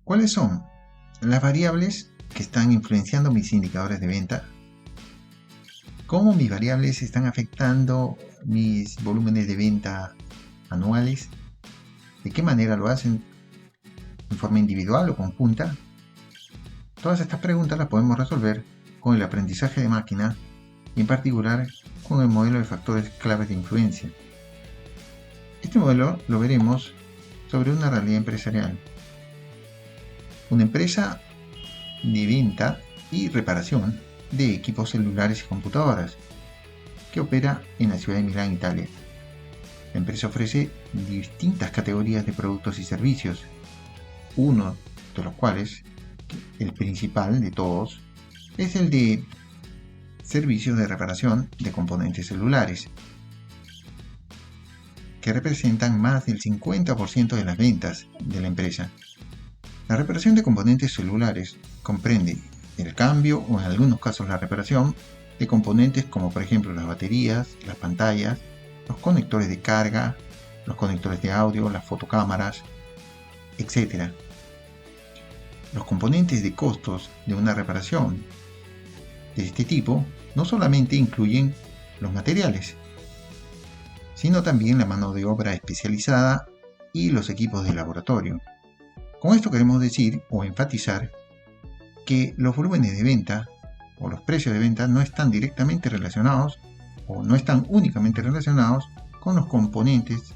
¿Cuáles son las variables que están influenciando mis indicadores de venta? ¿Cómo mis variables están afectando mis volúmenes de venta anuales? ¿De qué manera lo hacen? ¿En forma individual o conjunta? Todas estas preguntas las podemos resolver con el aprendizaje de máquina y en particular con el modelo de factores claves de influencia. Este modelo lo veremos sobre una realidad empresarial. Una empresa de venta y reparación de equipos celulares y computadoras que opera en la ciudad de Milán, Italia. La empresa ofrece distintas categorías de productos y servicios, uno de los cuales, el principal de todos, es el de servicios de reparación de componentes celulares, que representan más del 50% de las ventas de la empresa. La reparación de componentes celulares comprende el cambio o en algunos casos la reparación de componentes como por ejemplo las baterías, las pantallas, los conectores de carga, los conectores de audio, las fotocámaras, etc. Los componentes de costos de una reparación de este tipo no solamente incluyen los materiales, sino también la mano de obra especializada y los equipos de laboratorio. Con esto queremos decir o enfatizar que los volúmenes de venta o los precios de venta no están directamente relacionados o no están únicamente relacionados con los componentes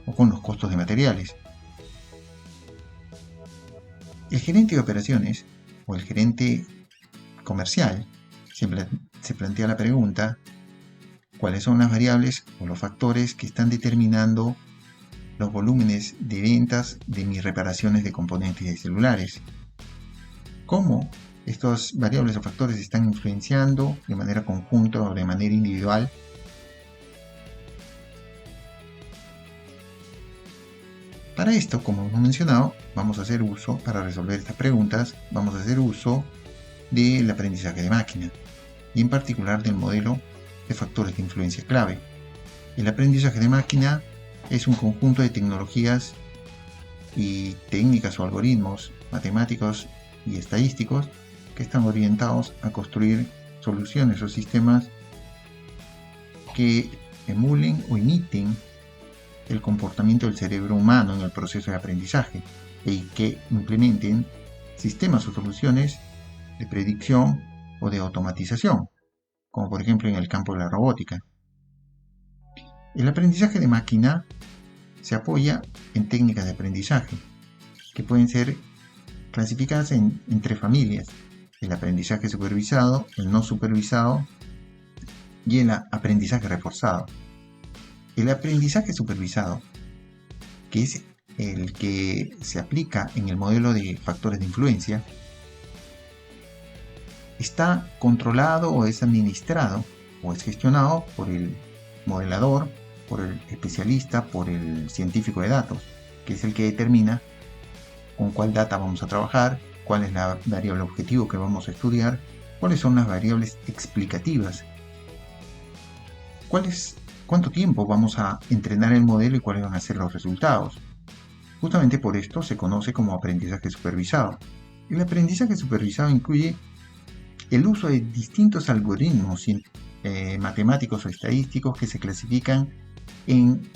o con los costos de materiales. El gerente de operaciones o el gerente comercial se plantea la pregunta: ¿cuáles son las variables o los factores que están determinando los volúmenes de ventas de mis reparaciones de componentes de celulares? ¿Cómo estas variables o factores están influenciando de manera conjunta o de manera individual? Para esto, como hemos mencionado, para resolver estas preguntas, vamos a hacer uso del aprendizaje de máquina y en particular del modelo de factores de influencia clave. El aprendizaje de máquina es un conjunto de tecnologías y técnicas o algoritmos matemáticos y estadísticos que están orientados a construir soluciones o sistemas que emulen o imiten el comportamiento del cerebro humano en el proceso de aprendizaje y que implementen sistemas o soluciones de predicción o de automatización, como por ejemplo en el campo de la robótica. El aprendizaje de máquina se apoya en técnicas de aprendizaje que pueden ser clasificadas en tres familias: el aprendizaje supervisado, el no supervisado y el aprendizaje reforzado. El aprendizaje supervisado, que es el que se aplica en el modelo de factores de influencia, está controlado o es administrado o es gestionado por el modelador, por el especialista, por el científico de datos, que es el que determina con cuál data vamos a trabajar, cuál es la variable objetivo que vamos a estudiar, cuáles son las variables explicativas, cuánto tiempo vamos a entrenar el modelo y cuáles van a ser los resultados. Justamente por esto se conoce como aprendizaje supervisado. El aprendizaje supervisado incluye el uso de distintos algoritmos matemáticos o estadísticos que se clasifican en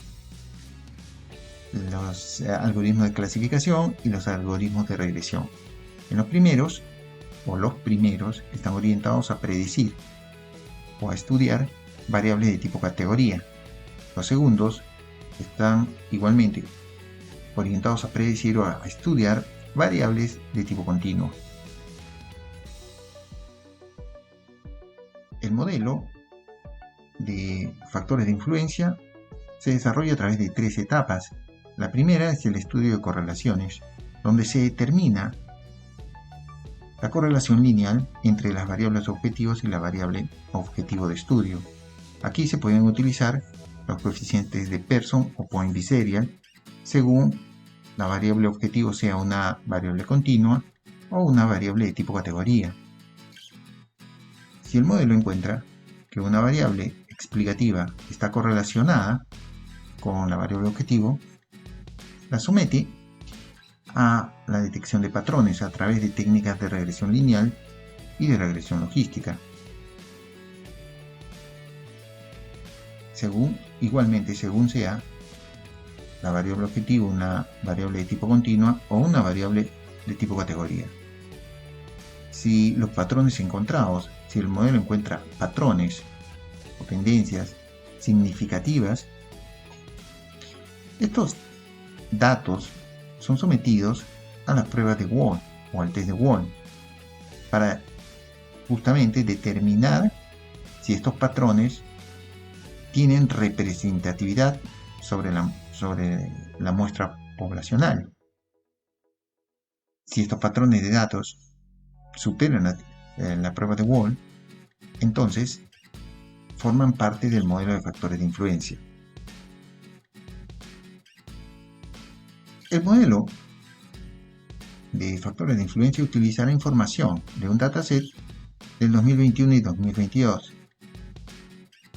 los algoritmos de clasificación y los algoritmos de regresión. Los primeros están orientados a predecir o a estudiar variables de tipo categoría. Los segundos están igualmente orientados a predecir o a estudiar variables de tipo continuo. El modelo de factores de influencia se desarrolla a través de tres etapas. La primera es el estudio de correlaciones, donde se determina la correlación lineal entre las variables objetivos y la variable objetivo de estudio. Aquí se pueden utilizar los coeficientes de Pearson o point biserial según la variable objetivo sea una variable continua o una variable de tipo categoría. Si el modelo encuentra que una variable explicativa está correlacionada con la variable objetivo, la somete a la detección de patrones a través de técnicas de regresión lineal y de regresión logística. Igualmente, según sea la variable objetivo una variable de tipo continua o una variable de tipo categoría. Si los patrones encontrados, si el modelo encuentra patrones o tendencias significativas, estos datos son sometidos a las pruebas de Wald o al test de Wald para justamente determinar si estos patrones tienen representatividad sobre la muestra poblacional. Si estos patrones de datos superan la prueba de Wald, entonces forman parte del modelo de factores de influencia. El modelo de factores de influencia utilizará información de un dataset del 2021 y 2022.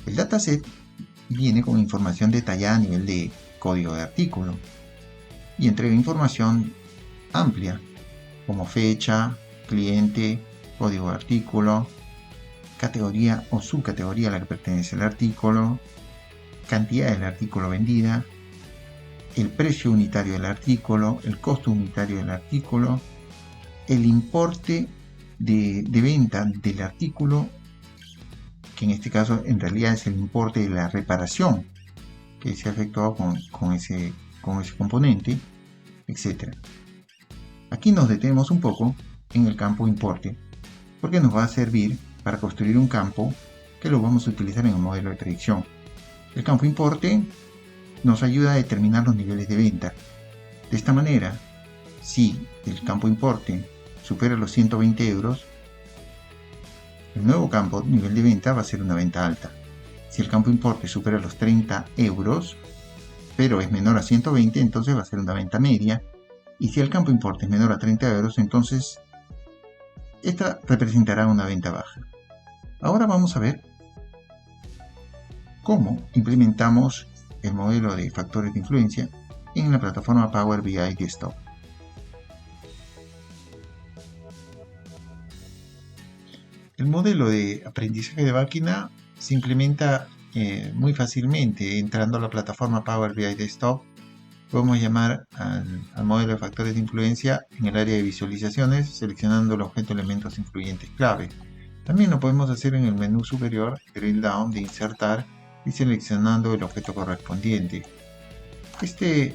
El dataset viene con información detallada a nivel de código de artículo y entrega información amplia como fecha, cliente, código de artículo, categoría o subcategoría a la que pertenece el artículo, cantidad del artículo vendida, el precio unitario del artículo, el costo unitario del artículo, el importe de venta del artículo, que en este caso en realidad es el importe de la reparación que se ha efectuado con ese componente, etc. Aquí nos detenemos un poco en el campo importe, porque nos va a servir para construir un campo que lo vamos a utilizar en el modelo de predicción. El campo importe nos ayuda a determinar los niveles de venta. De esta manera, si el campo importe supera los 120 euros, el nuevo campo nivel de venta va a ser una venta alta. Si el campo importe supera los 30 euros, pero es menor a 120, entonces va a ser una venta media. Y si el campo importe es menor a 30 euros, entonces esta representará una venta baja. Ahora vamos a ver cómo implementamos el modelo de factores de influencia en la plataforma Power BI Desktop. El modelo de aprendizaje de máquina se implementa muy fácilmente entrando a la plataforma Power BI Desktop. Podemos llamar al modelo de factores de influencia en el área de visualizaciones, seleccionando el objeto elementos influyentes clave. También lo podemos hacer en el menú superior, drill down, de insertar y seleccionando el objeto correspondiente. Esta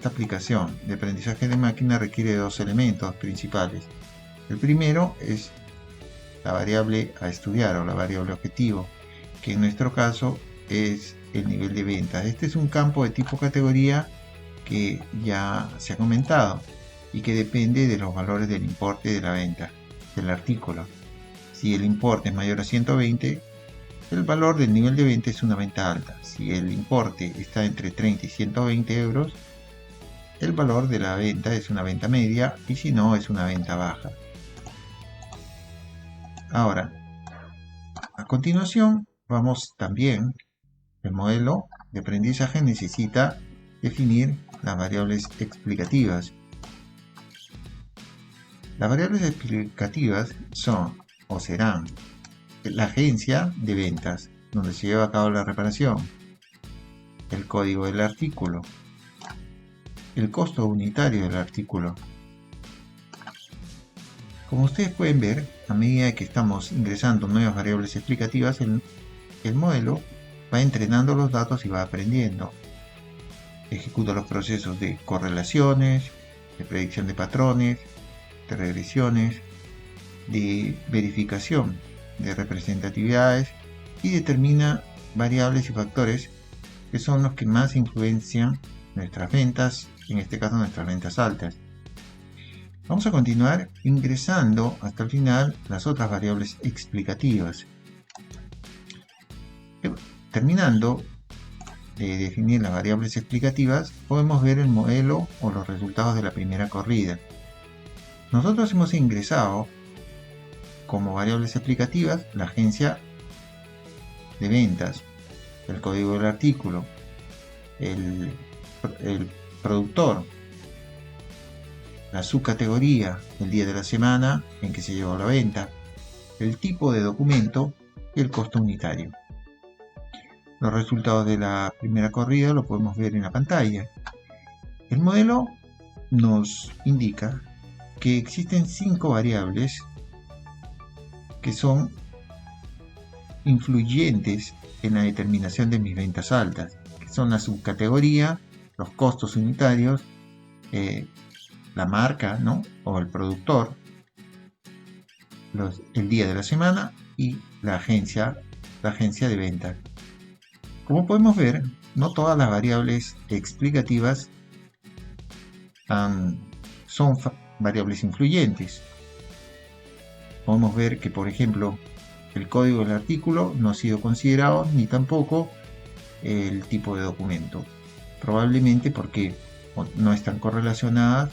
aplicación de aprendizaje de máquina requiere dos elementos principales. El primero es la variable a estudiar o la variable objetivo, que en nuestro caso es el nivel de venta. Este es un campo de tipo categoría que ya se ha comentado y que depende de los valores del importe de la venta del artículo. Si el importe es mayor a 120, el valor del nivel de venta es una venta alta. Si el importe está entre 30 y 120 euros, el valor de la venta es una venta media, y si no, es una venta baja. Ahora, a continuación, el modelo de aprendizaje necesita definir las variables explicativas. Las variables explicativas son o serán la agencia de ventas, donde se lleva a cabo la reparación, el código del artículo, el costo unitario del artículo. Como ustedes pueden ver, a medida que estamos ingresando nuevas variables explicativas, el modelo va entrenando los datos y va aprendiendo. Ejecuta los procesos de correlaciones, de predicción de patrones, de regresiones, de verificación de representatividades y determina variables y factores que son los que más influencian nuestras ventas, en este caso nuestras ventas altas. Vamos a continuar ingresando hasta el final las otras variables explicativas. Terminando de definir las variables explicativas, podemos ver el modelo o los resultados de la primera corrida. Nosotros hemos ingresado como variables explicativas la agencia de ventas, el código del artículo, el productor, la subcategoría, el día de la semana en que se llevó a la venta, el tipo de documento y el costo unitario. Los resultados de la primera corrida lo podemos ver en la pantalla. El modelo nos indica que existen 5 variables que son influyentes en la determinación de mis ventas altas, que son la subcategoría, los costos unitarios, la marca, ¿no?, o el productor, el día de la semana y la agencia de venta. Como podemos ver, no todas las variables explicativas son variables influyentes. Podemos ver que, por ejemplo, el código del artículo no ha sido considerado, ni tampoco el tipo de documento. Probablemente porque no están correlacionadas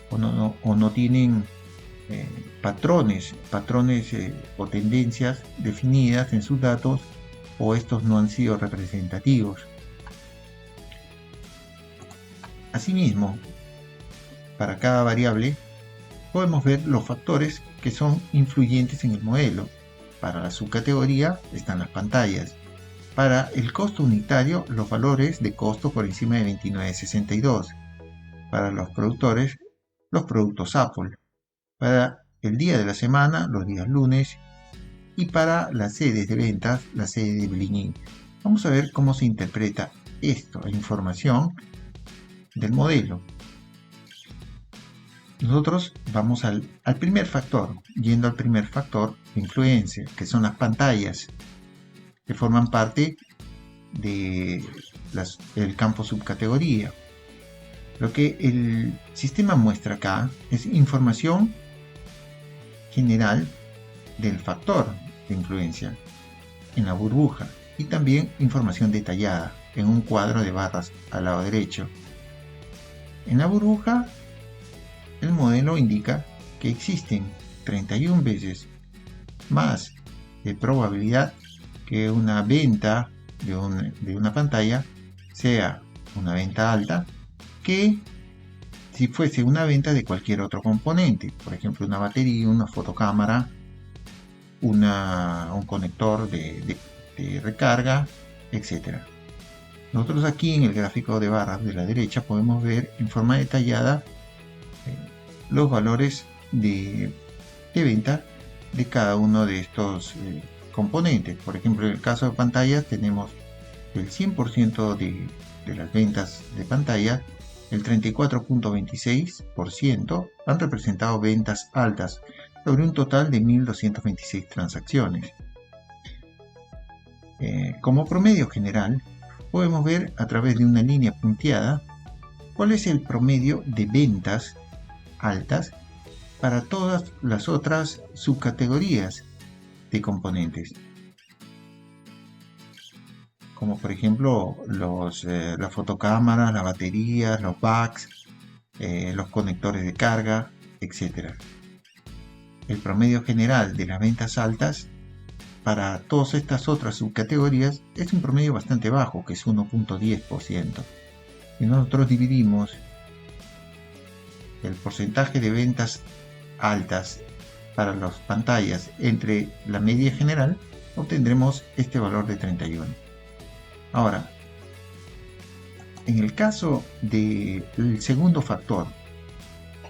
o no tienen patrones o tendencias definidas en sus datos, o estos no han sido representativos. Asimismo, para cada variable podemos ver los factores que son influyentes en el modelo. Para la subcategoría están las pantallas. Para el costo unitario, los valores de costo por encima de 29.62. Para los productores, los productos Apple. Para el día de la semana, los días lunes. Y para las sedes de ventas, la sede de Blingy. Vamos a ver cómo se interpreta esto, la información del modelo. Nosotros vamos al primer factor, yendo al primer factor de influencia, que son las pantallas, que forman parte del campo subcategoría. Lo que el sistema muestra acá es información general del factor de influencia en la burbuja y también información detallada en un cuadro de barras al lado derecho. En la burbuja, el modelo indica que existen 31 veces más de probabilidad que una venta de una pantalla sea una venta alta que si fuese una venta de cualquier otro componente, por ejemplo una batería, una fotocámara, un conector de recarga, etc. Nosotros aquí en el gráfico de barras de la derecha podemos ver en forma detallada los valores de venta de cada uno de estos componentes. Por ejemplo, en el caso de pantallas tenemos el 100% de las ventas de pantalla, el 34.26% han representado ventas altas sobre un total de 1.226 transacciones. Como promedio general, podemos ver a través de una línea punteada cuál es el promedio de ventas altas para todas las otras subcategorías de componentes, como por ejemplo las fotocámaras, las baterías, los backs, los conectores de carga, etc. El promedio general de las ventas altas para todas estas otras subcategorías es un promedio bastante bajo, que es 1.10%. Si nosotros dividimos el porcentaje de ventas altas para las pantallas entre la media general, obtendremos este valor de 31. Ahora, en el caso del segundo factor,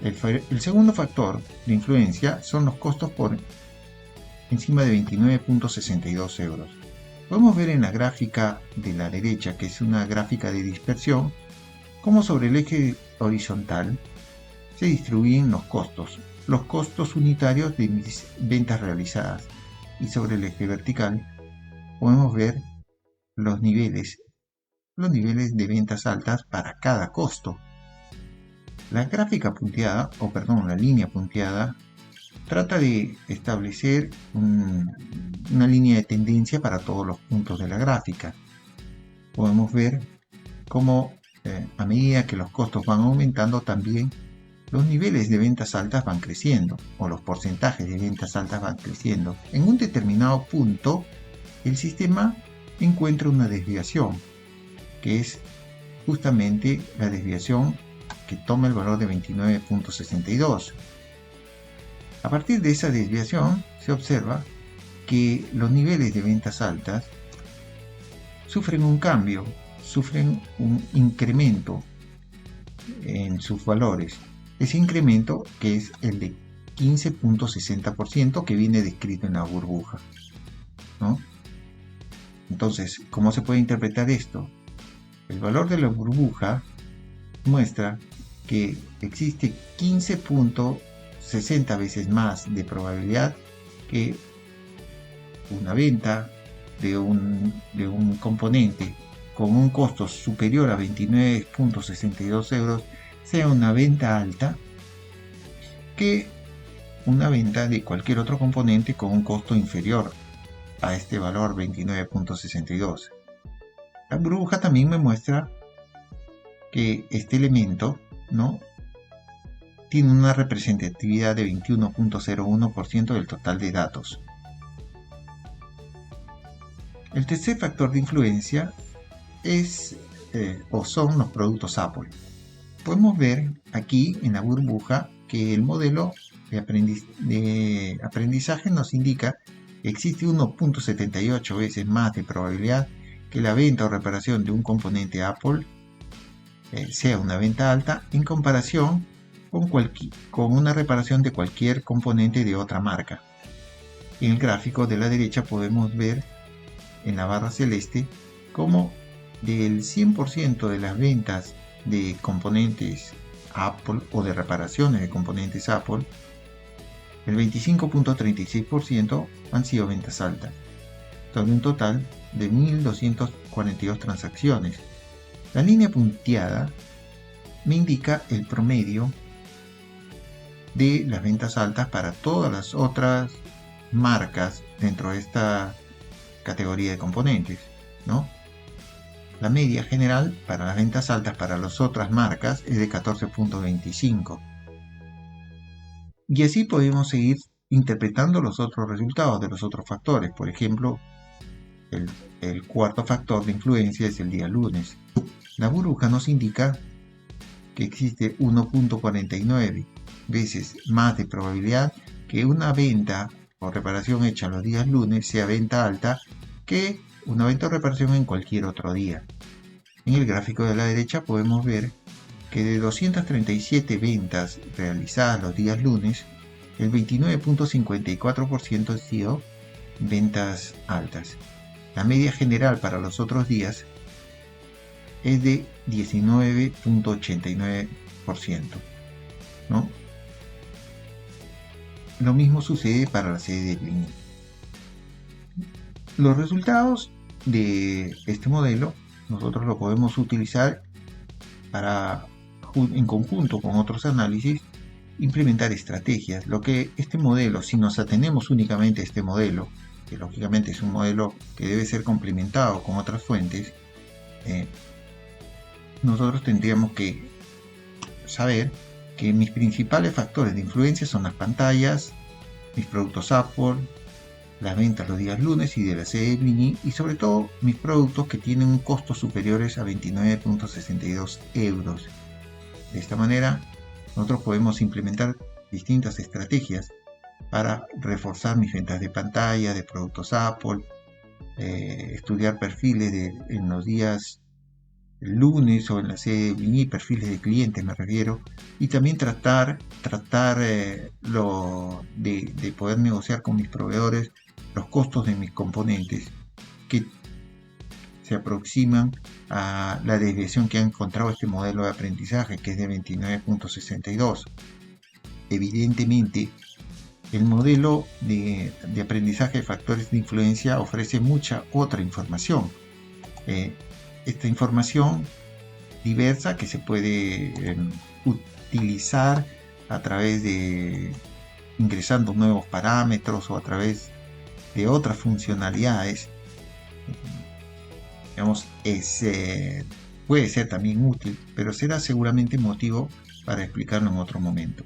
el segundo factor de influencia son los costos por encima de 29.62 euros. Podemos ver en la gráfica de la derecha, que es una gráfica de dispersión, cómo sobre el eje horizontal se distribuyen los costos unitarios de mis ventas realizadas, y sobre el eje vertical podemos ver los niveles de ventas altas para cada costo. La gráfica punteada, la línea punteada, trata de establecer una línea de tendencia para todos los puntos de la gráfica. Podemos ver cómo a medida que los costos van aumentando, también los niveles de ventas altas van creciendo, o los porcentajes de ventas altas van creciendo. En un determinado punto, el sistema encuentra una desviación, que es justamente la desviación que toma el valor de 29.62. A partir de esa desviación se observa que los niveles de ventas altas sufren un cambio, sufren un incremento en sus valores. Ese incremento que es el de 15.60% que viene descrito en la burbuja, ¿no? Entonces, ¿cómo se puede interpretar esto? El valor de la burbuja muestra que existe 15.60 veces más de probabilidad que una venta de un componente con un costo superior a 29.62 euros sea una venta alta que una venta de cualquier otro componente con un costo inferior a este valor 29.62. La burbuja también me muestra que este elemento, ¿no?, tiene una representatividad de 21.01% del total de datos. El tercer factor de influencia son los productos Apple. Podemos ver aquí en la burbuja que el modelo de aprendizaje nos indica que existe 1.78 veces más de probabilidad que la venta o reparación de un componente Apple sea una venta alta en comparación con una reparación de cualquier componente de otra marca. En el gráfico de la derecha podemos ver en la barra celeste como del 100% de las ventas de componentes Apple o de reparaciones de componentes Apple, el 25.36% han sido ventas altas, sobre un total de 1.242 transacciones. La línea punteada me indica el promedio de las ventas altas para todas las otras marcas dentro de esta categoría de componentes, ¿no? La media general para las ventas altas para las otras marcas es de 14.25. Y así podemos seguir interpretando los otros resultados de los otros factores. Por ejemplo, el cuarto factor de influencia es el día lunes. La burbuja nos indica que existe 1.49 veces más de probabilidad que una venta o reparación hecha los días lunes sea venta alta que una venta o reparación en cualquier otro día. En el gráfico de la derecha podemos ver que de 237 ventas realizadas los días lunes, el 29.54% han sido ventas altas. La media general para los otros días es de 19.89%, ¿no? Lo mismo sucede para la serie de Gini. Los resultados de este modelo nosotros lo podemos utilizar para, en conjunto con otros análisis, implementar estrategias. Lo que este modelo, si nos atenemos únicamente a este modelo, que lógicamente es un modelo que debe ser complementado con otras fuentes, nosotros tendríamos que saber que mis principales factores de influencia son las pantallas, mis productos Apple, las ventas los días lunes y de la serie Gini, y sobre todo mis productos que tienen un costo superiores a 29.62 euros. De esta manera nosotros podemos implementar distintas estrategias para reforzar mis ventas de pantalla, de productos Apple, estudiar perfiles en los días lunes o en la serie Gini, perfiles de clientes me refiero, y también tratar de poder negociar con mis proveedores los costos de mis componentes que se aproximan a la desviación que ha encontrado este modelo de aprendizaje, que es de 29.62. Evidentemente, el modelo de aprendizaje de factores de influencia ofrece mucha otra información. Esta información diversa que se puede utilizar a través de ingresando nuevos parámetros o a través de otras funcionalidades, digamos, puede ser también útil, pero será seguramente motivo para explicarlo en otro momento.